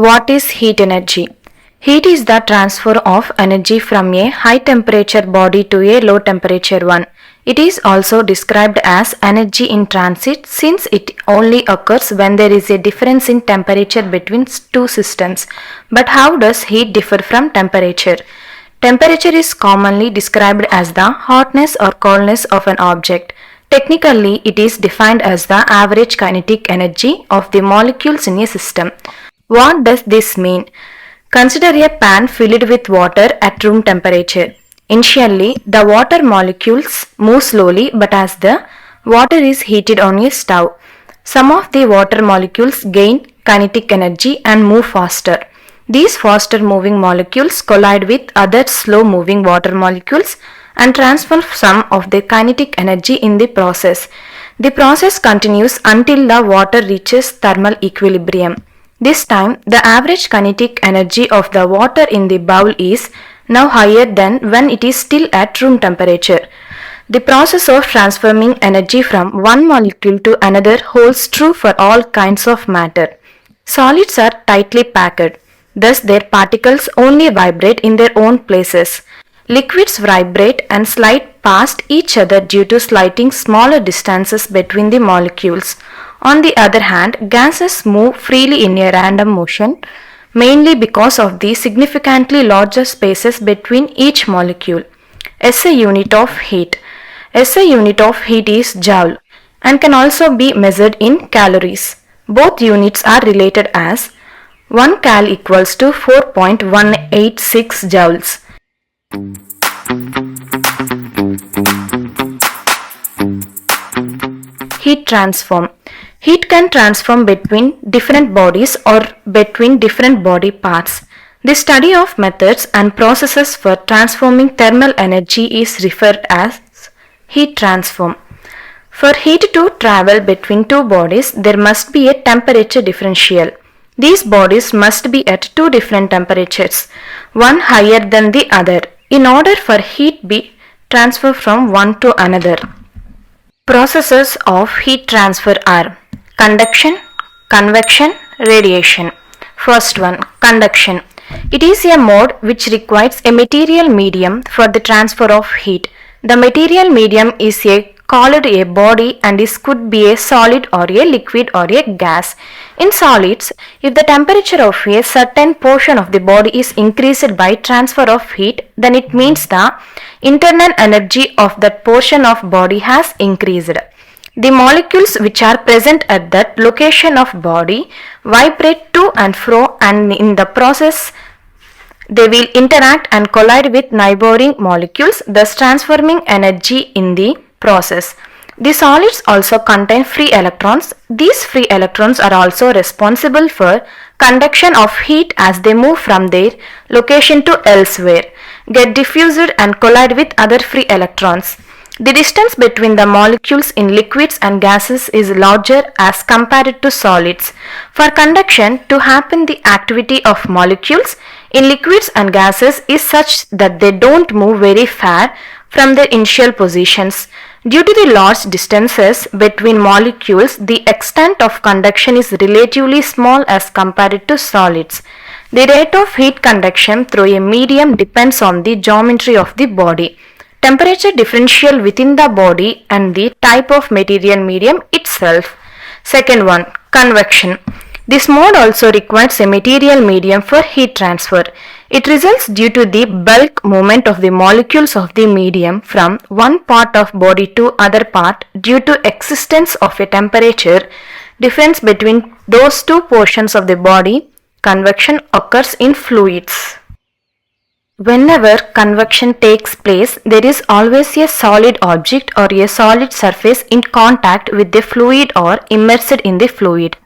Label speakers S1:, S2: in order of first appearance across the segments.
S1: What is heat energy? Heat is the transfer of energy from a high temperature body to a low temperature one. It is also described as energy in transit since it only occurs when there is a difference in temperature between two systems. But how does heat differ from temperature? Temperature is commonly described as the hotness or coldness of an object. Technically, it is defined as the average kinetic energy of the molecules in a system. What does this mean? Consider a pan filled with water at room temperature. Initially, the water molecules move slowly, but as the water is heated on a stove, some of the water molecules gain kinetic energy and move faster. These faster moving molecules collide with other slow moving water molecules and transfer some of their kinetic energy in the process. The process continues until the water reaches thermal equilibrium. This time, the average kinetic energy of the water in the bowl is now higher than when it is still at room temperature. The process of transferring energy from one molecule to another holds true for all kinds of matter. Solids are tightly packed, thus their particles only vibrate in their own places. Liquids vibrate and slide past each other due to sliding smaller distances between the molecules. On the other hand, gases move freely in a random motion, mainly because of the significantly larger spaces between each molecule. SI unit of heat. SI unit of heat is joule and can also be measured in calories. Both units are related as 1 cal equals to 4.186 joules. Heat transform. Heat can transform between different bodies or between different body parts. The study of methods and processes for transforming thermal energy is referred as heat transform. For heat to travel between two bodies, there must be a temperature differential. These bodies must be at two different temperatures, one higher than the other, in order for heat be transferred from one to another. Processes of heat transfer are conduction, convection, radiation. First one, conduction. It is a mode which requires a material medium for the transfer of heat. The material medium is called a body and this could be a solid or a liquid or a gas. In solids, if the temperature of a certain portion of the body is increased by transfer of heat, then it means the internal energy of that portion of body has increased. The molecules which are present at that location of body vibrate to and fro, and in the process they will interact and collide with neighboring molecules, thus transforming energy in the process. The solids also contain free electrons. These free electrons are also responsible for conduction of heat as they move from their location to elsewhere, get diffused and collide with other free electrons. The distance between the molecules in liquids and gases is larger as compared to solids. For conduction to happen, the activity of molecules in liquids and gases is such that they don't move very far from their initial positions. Due to the large distances between molecules, the extent of conduction is relatively small as compared to solids. The rate of heat conduction through a medium depends on the geometry of the body, temperature differential within the body and the type of material medium itself. Second one, convection. This mode also requires a material medium for heat transfer. It results due to the bulk movement of the molecules of the medium from one part of body to other part due to existence of a temperature difference between those two portions of the body. Convection occurs in fluids. Whenever convection takes place, there is always a solid object or a solid surface in contact with the fluid or immersed in the fluid.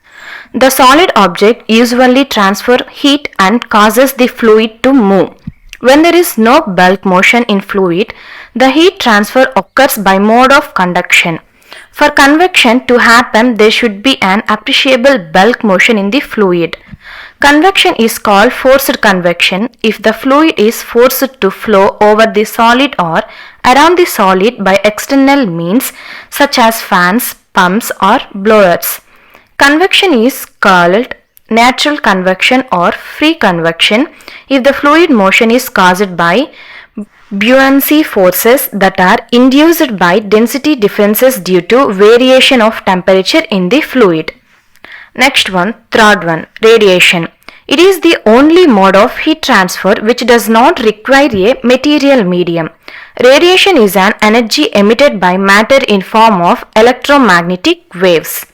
S1: The solid object usually transfers heat and causes the fluid to move. When there is no bulk motion in fluid, the heat transfer occurs by mode of conduction. For convection to happen, there should be an appreciable bulk motion in the fluid. Convection is called forced convection if the fluid is forced to flow over the solid or around the solid by external means such as fans, pumps or blowers. Convection is called natural convection or free convection if the fluid motion is caused by buoyancy forces that are induced by density differences due to variation of temperature in the fluid. Next one, third one, radiation. It is the only mode of heat transfer which does not require a material medium. Radiation is an energy emitted by matter in form of electromagnetic waves.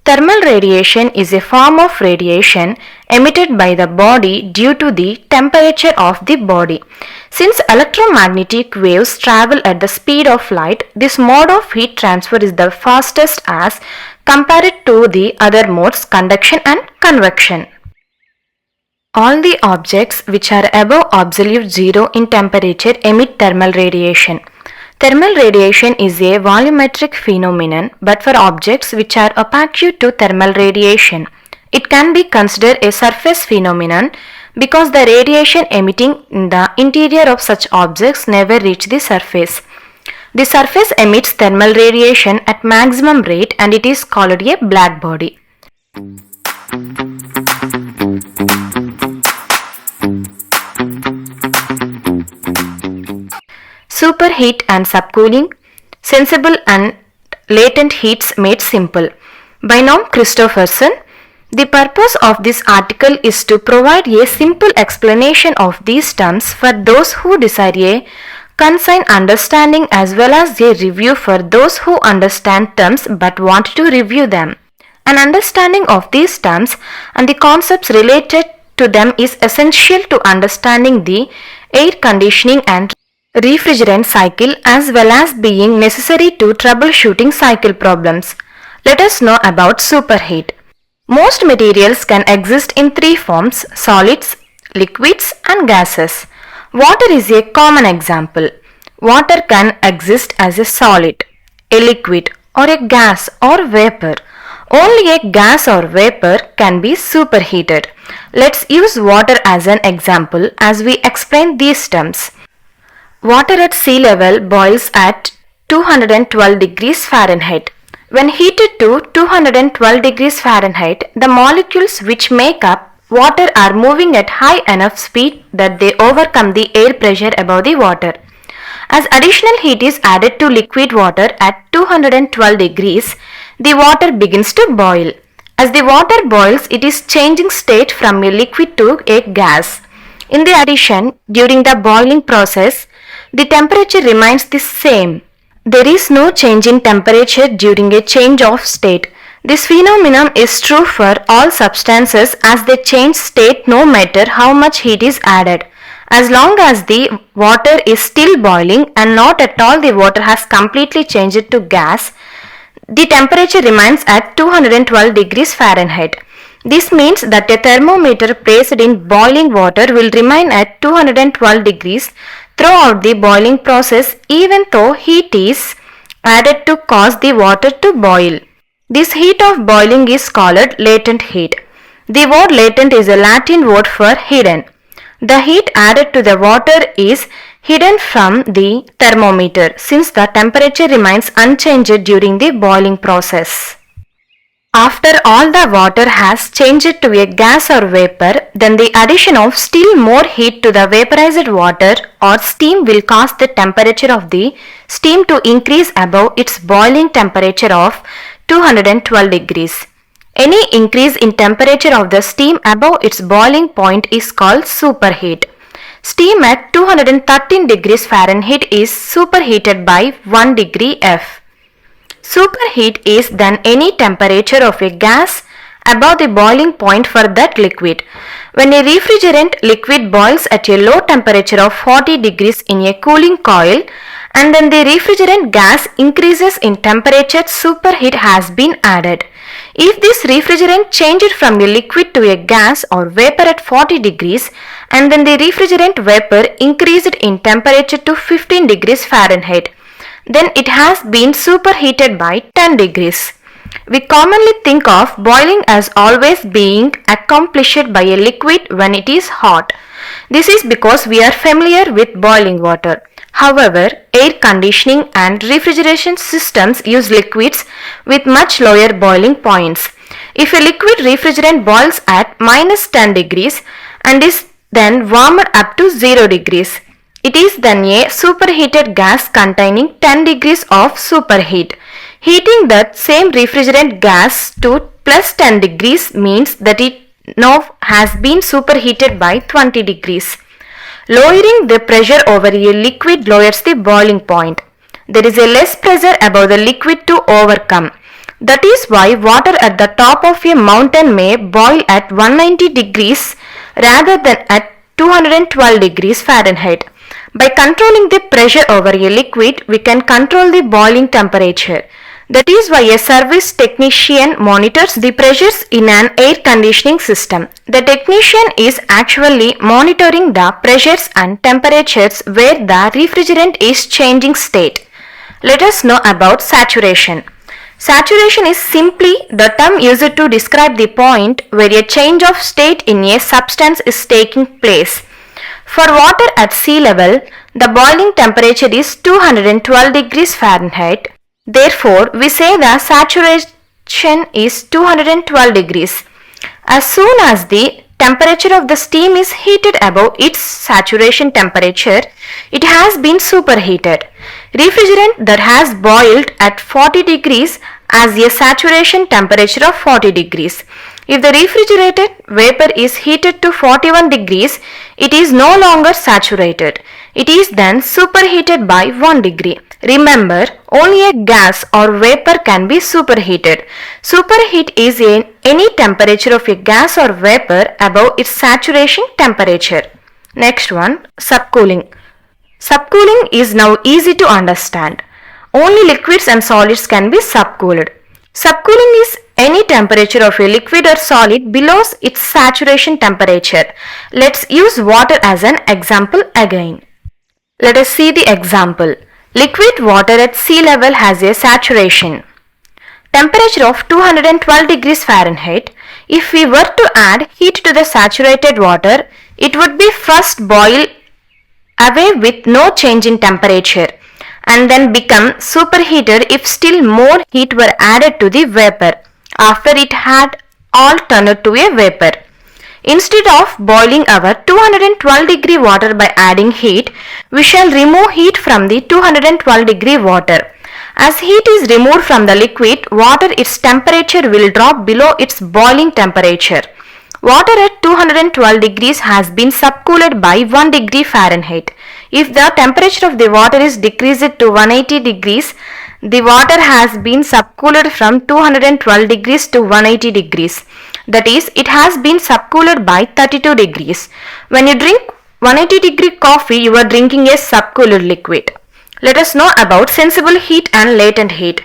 S1: Thermal radiation is a form of radiation emitted by the body due to the temperature of the body. Since electromagnetic waves travel at the speed of light, this mode of heat transfer is the fastest as compared to the other modes, conduction and convection. All the objects which are above absolute zero in temperature emit thermal radiation. Thermal radiation is a volumetric phenomenon, but for objects which are opaque to thermal radiation, it can be considered a surface phenomenon because the radiation emitting in the interior of such objects never reach the surface. The surface emits thermal radiation at maximum rate and it is called a black body. Superheat and subcooling, sensible and latent heats made simple. By Noam Christopherson. The purpose of this article is to provide a simple explanation of these terms for those who desire a concise understanding as well as a review for those who understand terms but want to review them. An understanding of these terms and the concepts related to them is essential to understanding the air conditioning and refrigerant cycle as well as being necessary to troubleshooting cycle problems. Let us know about superheat. Most materials can exist in three forms: solids, liquids and gases. Water is a common example. Water can exist as a solid, a liquid or a gas or vapor. Only a gas or vapor can be superheated. Let's use water as an example as we explain these terms. Water at sea level boils at 212 degrees Fahrenheit. When heated to 212 degrees Fahrenheit, the molecules which make up water are moving at high enough speed that they overcome the air pressure above the water. As additional heat is added to liquid water at 212 degrees, the water begins to boil. As the water boils, it is changing state from a liquid to a gas. In the addition, during the boiling process, the temperature remains the same. There is no change in temperature during a change of state. This phenomenon is true for all substances as they change state no matter how much heat is added. As long as the water is still boiling and not at all the water has completely changed to gas, the temperature remains at 212 degrees Fahrenheit. This means that a thermometer placed in boiling water will remain at 212 degrees throughout the boiling process even though heat is added to cause the water to boil. This heat of boiling is called latent heat. The word latent is a Latin word for hidden. The heat added to the water is hidden from the thermometer since the temperature remains unchanged during the boiling process. After all the water has changed to a gas or vapor, then the addition of still more heat to the vaporized water or steam will cause the temperature of the steam to increase above its boiling temperature of 212 degrees. Any increase in temperature of the steam above its boiling point is called superheat. Steam at 213 degrees Fahrenheit is superheated by 1 degree F. Superheat is then any temperature of a gas above the boiling point for that liquid. When a refrigerant liquid boils at a low temperature of 40 degrees in a cooling coil and then the refrigerant gas increases in temperature, superheat has been added. If this refrigerant changed from a liquid to a gas or vapor at 40 degrees and then the refrigerant vapor increased in temperature to 15 degrees Fahrenheit, then it has been superheated by 10 degrees. We commonly think of boiling as always being accomplished by a liquid when it is hot. This is because we are familiar with boiling water. However, air conditioning and refrigeration systems use liquids with much lower boiling points. If a liquid refrigerant boils at minus 10 degrees and is then warmed up to 0 degrees, it is then a superheated gas containing 10 degrees of superheat. Heating that same refrigerant gas to plus 10 degrees means that it now has been superheated by 20 degrees. Lowering the pressure over a liquid lowers the boiling point. There is a less pressure above the liquid to overcome. That is why water at the top of a mountain may boil at 190 degrees rather than at 212 degrees Fahrenheit. By controlling the pressure over a liquid, we can control the boiling temperature. That is why a service technician monitors the pressures in an air conditioning system. The technician is actually monitoring the pressures and temperatures where the refrigerant is changing state. Let us know about saturation. Saturation is simply the term used to describe the point where a change of state in a substance is taking place. For water at sea level, the boiling temperature is 212 degrees Fahrenheit. Therefore, we say the saturation is 212 degrees. As soon as the temperature of the steam is heated above its saturation temperature, it has been superheated. Refrigerant that has boiled at 40 degrees has a saturation temperature of 40 degrees. If the refrigerated vapor is heated to 41 degrees, it is no longer saturated. It is then superheated by 1 degree. Remember, only a gas or vapor can be superheated. Superheat is any temperature of a gas or vapor above its saturation temperature. Next one, subcooling. Subcooling is now easy to understand. Only liquids and solids can be subcooled. Subcooling is any temperature of a liquid or solid below its saturation temperature. Let's use water as an example again. Let us see the example. Liquid water at sea level has a saturation temperature of 212 degrees Fahrenheit. If we were to add heat to the saturated water, it would be first boil away with no change in temperature and then become superheated if still more heat were added to the vapor after it had all turned to a vapor. Instead of boiling our 212 degree water by adding heat, we shall remove heat from the 212 degree water. As heat is removed from the liquid, water its temperature will drop below its boiling temperature. Water at 212 degrees has been subcooled by 1 degree Fahrenheit. If the temperature of the water is decreased to 180 degrees, the water has been subcooled from 212 degrees to 180 degrees. That is, it has been subcooled by 32 degrees. When you drink 180 degree coffee, you are drinking a subcooled liquid. Let us know about sensible heat and latent heat.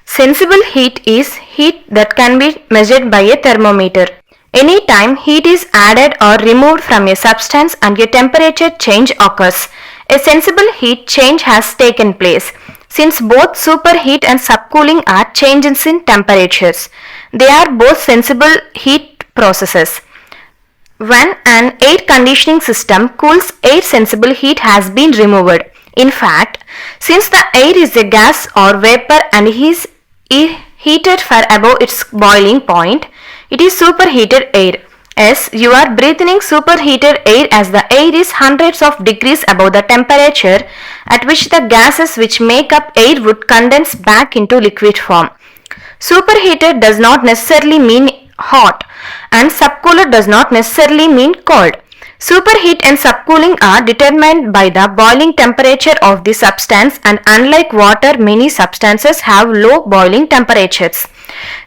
S1: Sensible heat is heat that can be measured by a thermometer. Any time heat is added or removed from a substance and a temperature change occurs, a sensible heat change has taken place. Since both superheat and subcooling are changes in temperatures, they are both sensible heat processes. When an air conditioning system cools, air sensible heat has been removed. In fact, since the air is a gas or vapor and is heated far above its boiling point, it is superheated air. Yes, you are breathing superheated air as the air is hundreds of degrees above the temperature at which the gases which make up air would condense back into liquid form. Superheated does not necessarily mean hot and subcooled does not necessarily mean cold. Superheat and subcooling are determined by the boiling temperature of the substance, and unlike water, many substances have low boiling temperatures.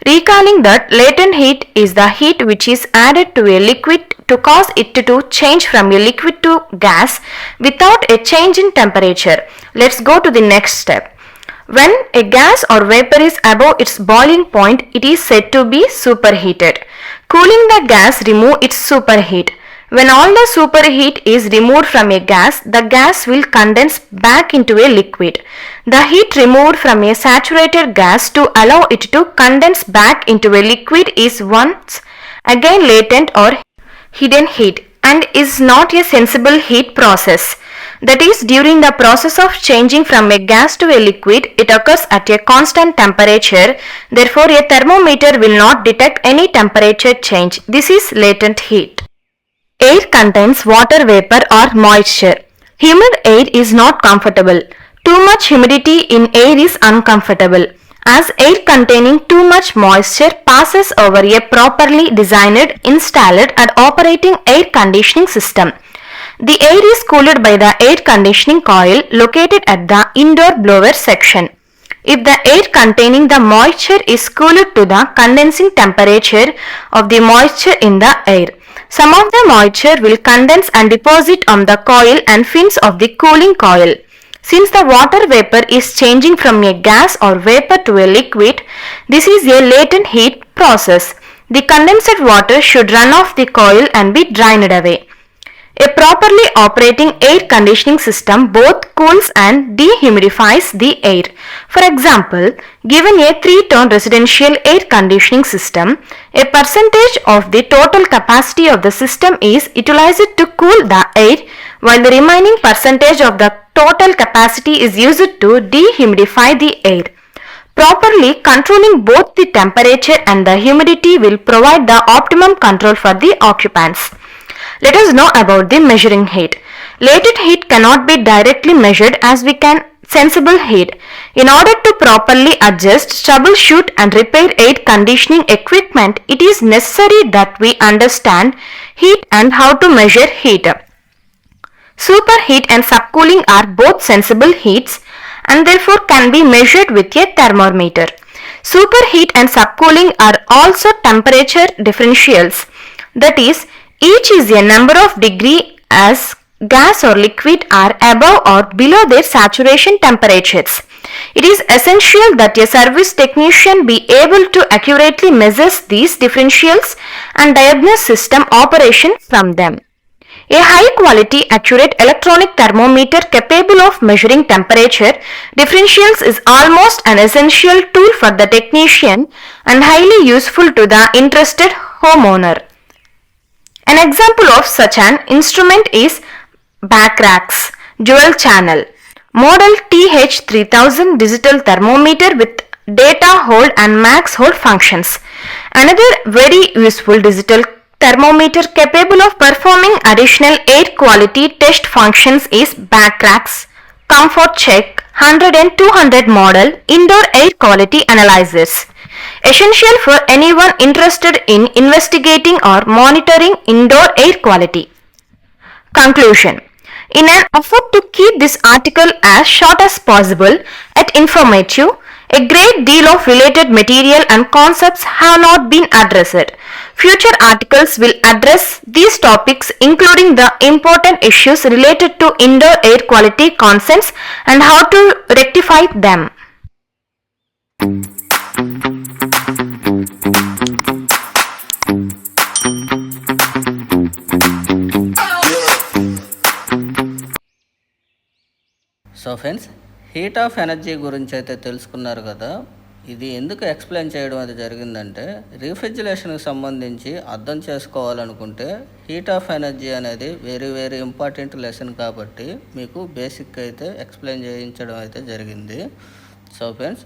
S1: Recalling that latent heat is the heat which is added to a liquid to cause it to change from a liquid to gas without a change in temperature. Let's go to the next step. When a gas or vapor is above its boiling point, it is said to be superheated. Cooling the gas removes its superheat. When all the superheat is removed from a gas, the gas will condense back into a liquid. The heat removed from a saturated gas to allow it to condense back into a liquid is once again latent or hidden heat and is not a sensible heat process. That is, during the process of changing from a gas to a liquid, it occurs at a constant temperature. Therefore, a thermometer will not detect any temperature change. This is latent heat. Air contains water vapor or moisture. Humid air is not comfortable. Too much humidity in air is uncomfortable. As air containing too much moisture passes over a properly designed, installed and operating air conditioning system. The air is cooled by the air conditioning coil located at the indoor blower section. If the air containing the moisture is cooled to the condensing temperature of the moisture in the air, some of the moisture will condense and deposit on the coil and fins of the cooling coil. Since the water vapor is changing from a gas or vapor to a liquid, this is a latent heat process. The condensed water should run off the coil and be drained away. A properly operating air conditioning system both cools and dehumidifies the air. For example, given a 3-tone residential air conditioning system, a percentage of the total capacity of the system is utilized to cool the air, while the remaining percentage of the total capacity is used to dehumidify the air. Properly controlling both the temperature and the humidity will provide the optimum control for the occupants. Let us know about the measuring heat. Latent heat cannot be directly measured as we can sensible heat. In order to properly adjust, troubleshoot and repair air conditioning equipment, it is necessary that we understand heat and how to measure heat. Superheat and subcooling are both sensible heats and therefore can be measured with a thermometer. Superheat and subcooling are also temperature differentials. That is, each is a number of degree as gas or liquid are above or below their saturation temperatures. It is essential that a service technician be able to accurately measure these differentials and diagnose system operation from them. A high quality accurate electronic thermometer capable of measuring temperature differentials is almost an essential tool for the technician and highly useful to the interested homeowner. An example of such an instrument is HVaC dual channel model TH3000 digital thermometer with data hold and max hold functions. Another very useful digital thermometer capable of performing additional air quality test functions is HVaC Comfort Check 100 and 200 model indoor air quality analyzers. Essential for anyone interested in investigating or monitoring indoor air quality. Conclusion. In an effort to keep this article as short as possible yet informative, a great deal of related material and concepts have not been addressed. Future articles will address these topics, including the important issues related to indoor air quality concepts and how to rectify them.
S2: So friends, heat of energy గురించి అయితే తెలుసుకున్నారు కదా. ఇది ఎందుకు explain చేయడం అది జరిగిందంటే, రీఫ్రిజిరేషన్కి సంబంధించి అర్థం చేసుకోవాలనుకుంటే హీట్ ఆఫ్ ఎనర్జీ అనేది వెరీ వెరీ ఇంపార్టెంట్ లెసన్ కాబట్టి మీకు బేసిక్ అయితే ఎక్స్ప్లెయిన్ చేయించడం అయితే జరిగింది. సో ఫ్రెండ్స్,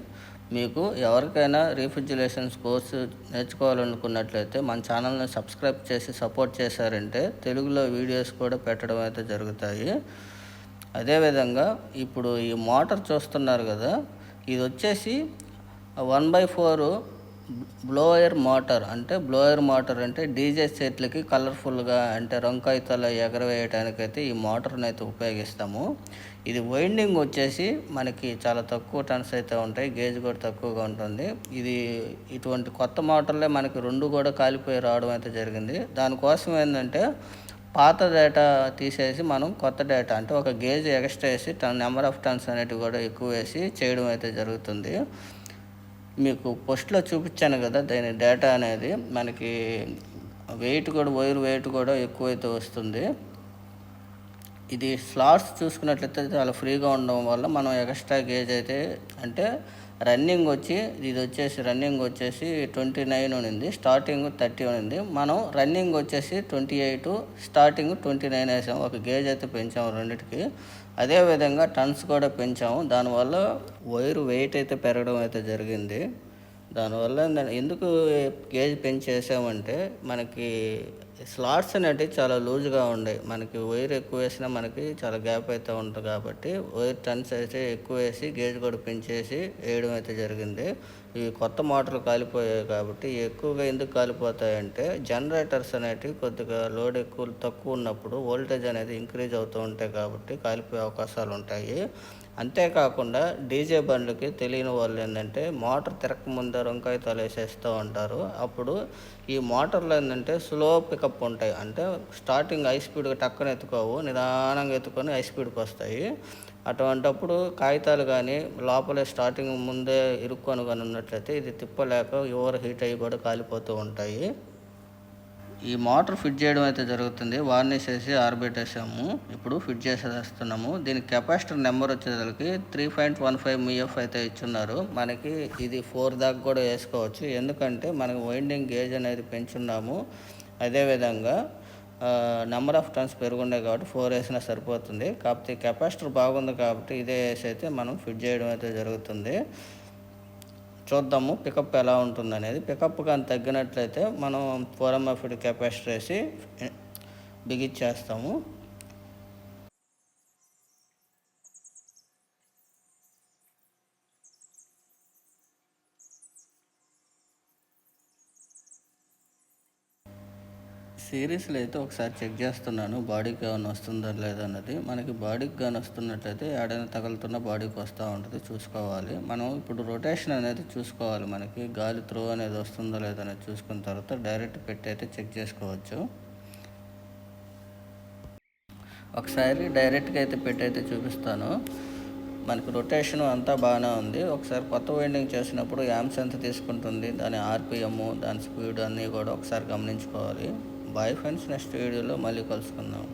S2: మీకు ఎవరికైనా రీఫ్రిజిరేషన్స్ కోర్సు నేర్చుకోవాలనుకున్నట్లయితే మన ఛానల్ని సబ్స్క్రైబ్ చేసి సపోర్ట్ చేశారంటే తెలుగులో వీడియోస్ కూడా పెట్టడం అయితే జరుగుతాయి. అదేవిధంగా ఇప్పుడు ఈ మోటార్ చూస్తున్నారు కదా, ఇది వచ్చేసి 1/4 బ్లోయర్ మోటార్. బ్లోయర్ మోటార్ అంటే డీజే సెట్లకి కలర్ఫుల్గా అంటే రంకాయితల ఎగరవేయడానికైతే ఈ మోటార్ని అయితే ఉపయోగిస్తాము. ఇది వైండింగ్ వచ్చేసి మనకి చాలా తక్కువ టన్స్ అయితే ఉంటాయి, గేజ్ కూడా తక్కువగా ఉంటుంది. ఇది ఇటువంటి కొత్త మోటార్లే మనకి 2 కూడా కాలిపోయి రావడం అయితే జరిగింది. దానికోసం ఏంటంటే పాత డేటా తీసేసి మనం కొత్త డేటా అంటే ఒక గేజ్ ఎక్స్ట్రా వేసి నెంబర్ ఆఫ్ టన్స్ అనేటివి కూడా ఎక్కువ వేసి చేయడం అయితే జరుగుతుంది. మీకు పోస్ట్లో చూపించాను కదా, దాని డేటా అనేది మనకి వెయిట్ కూడా వైర్ వెయిట్ కూడా ఎక్కువైతే వస్తుంది. ఇది స్లాట్స్ చూసుకున్నట్లయితే చాలా ఫ్రీగా ఉండడం వల్ల మనం ఎక్స్ట్రా గేజ్ అయితే అంటే రన్నింగ్ వచ్చేసి 29 ఉంది, స్టార్టింగ్ 30 ఉంది. మనం రన్నింగ్ వచ్చేసి 28, స్టార్టింగ్ 29 వేసాము. ఒక గేజ్ అయితే పెంచాము రెండింటికి. అదేవిధంగా టన్స్ కూడా పెంచాము. దానివల్ల వైర్ వెయిట్ అయితే పెరగడం అయితే జరిగింది. దానివల్ల ఎందుకు గేజ్ పెంచేసామంటే మనకి స్లాట్స్ అనేవి చాలా లూజ్గా ఉండే, మనకి వైర్ ఎక్కువ వేసినా మనకి చాలా గ్యాప్ అయితే ఉంటుంది కాబట్టి వైర్ టన్స్ అయితే ఎక్కువ వేసి గేజ్ కూడా పెంచేసి వేయడం అయితే జరిగింది. ఈ కొత్త మోటార్లు కాలిపోయాయి కాబట్టి ఎక్కువగా ఎందుకు కాలిపోతాయంటే జనరేటర్స్ అనేటివి కొద్దిగా లోడ్ తక్కువ ఉన్నప్పుడు వోల్టేజ్ అనేది ఇంక్రీజ్ అవుతూ ఉంటాయి కాబట్టి కాలిపోయే అవకాశాలు ఉంటాయి. అంతేకాకుండా డీజే బండ్లకి తెలియని వాళ్ళు ఏంటంటే మోటార్ తిరగకముందే వంకాయతాలు వేసేస్తూ ఉంటారు. అప్పుడు ఈ మోటార్లు ఏంటంటే స్లో పికప్ ఉంటాయి, అంటే స్టార్టింగ్ హై స్పీడ్గా టక్కన ఎత్తుకోవు, నిదానంగా ఎత్తుకొని హై స్పీడ్కి వస్తాయి. అటువంటప్పుడు కాగితాలు కానీ లోపలే స్టార్టింగ్ ముందే ఇరుక్కొని కానీ ఉన్నట్లయితే ఇది తిప్పలేక ఓవర్ హీట్ అయ్యి కూడా కాలిపోతూ ఉంటాయి. ఈ మోటార్ ఫిట్ చేయడం అయితే జరుగుతుంది. వార్నిష్ వేసి ఆరబెట్టేసాము, ఇప్పుడు ఫిట్ చేసేస్తున్నాము. దీనికి కెపాసిటర్ నెంబర్ వచ్చేసరికి 3.15 MF అయితే ఇచ్చున్నారు. మనకి ఇది 4 దాకా కూడా వేసుకోవచ్చు, ఎందుకంటే మనకి వైండింగ్ గేజ్ అనేది పెంచున్నాము. అదేవిధంగా నెంబర్ ఆఫ్ టన్స్ పెరుగున్నాయి కాబట్టి 4 వేసినా సరిపోతుంది. కాకపోతే కెపాసిటర్ బాగుంది కాబట్టి ఇదే వేసి అయితే మనం ఫిట్ చేయడం అయితే జరుగుతుంది. చూద్దాము పికప్ ఎలా ఉంటుంది అనేది. పికప్ కానీ తగ్గినట్లయితే మనం 4 MF కెపాసిటర్ వేసి బిగిచ్చేస్తాము. సిరీస్లో అయితే ఒకసారి చెక్ చేస్తున్నాను బాడీకి ఏమైనా వస్తుందా లేదా అన్నది. మనకి బాడీకి కానీ వస్తున్నట్లయితే ఏడైనా తగులుతున్న బాడీకి వస్తూ ఉంటుంది, చూసుకోవాలి. మనం ఇప్పుడు రొటేషన్ అనేది చూసుకోవాలి, మనకి గాలి త్రో అనేది వస్తుందో లేదా అనేది చూసుకున్న తర్వాత డైరెక్ట్ పెట్టి అయితే చెక్ చేసుకోవచ్చు. ఒకసారి డైరెక్ట్గా అయితే పెట్టి అయితే చూపిస్తాను. మనకి రొటేషన్ అంతా బాగానే ఉంది. ఒకసారి కొత్త వైండింగ్ చేసినప్పుడు యాంప్స్ ఎంత తీసుకుంటుంది, దాని RPM, దాని స్పీడ్ అన్నీ కూడా ఒకసారి గమనించుకోవాలి. బాయ్ ఫ్రెండ్స్, నెక్స్ట్ వీడియోలో మళ్ళీ కలుసుకుందాం.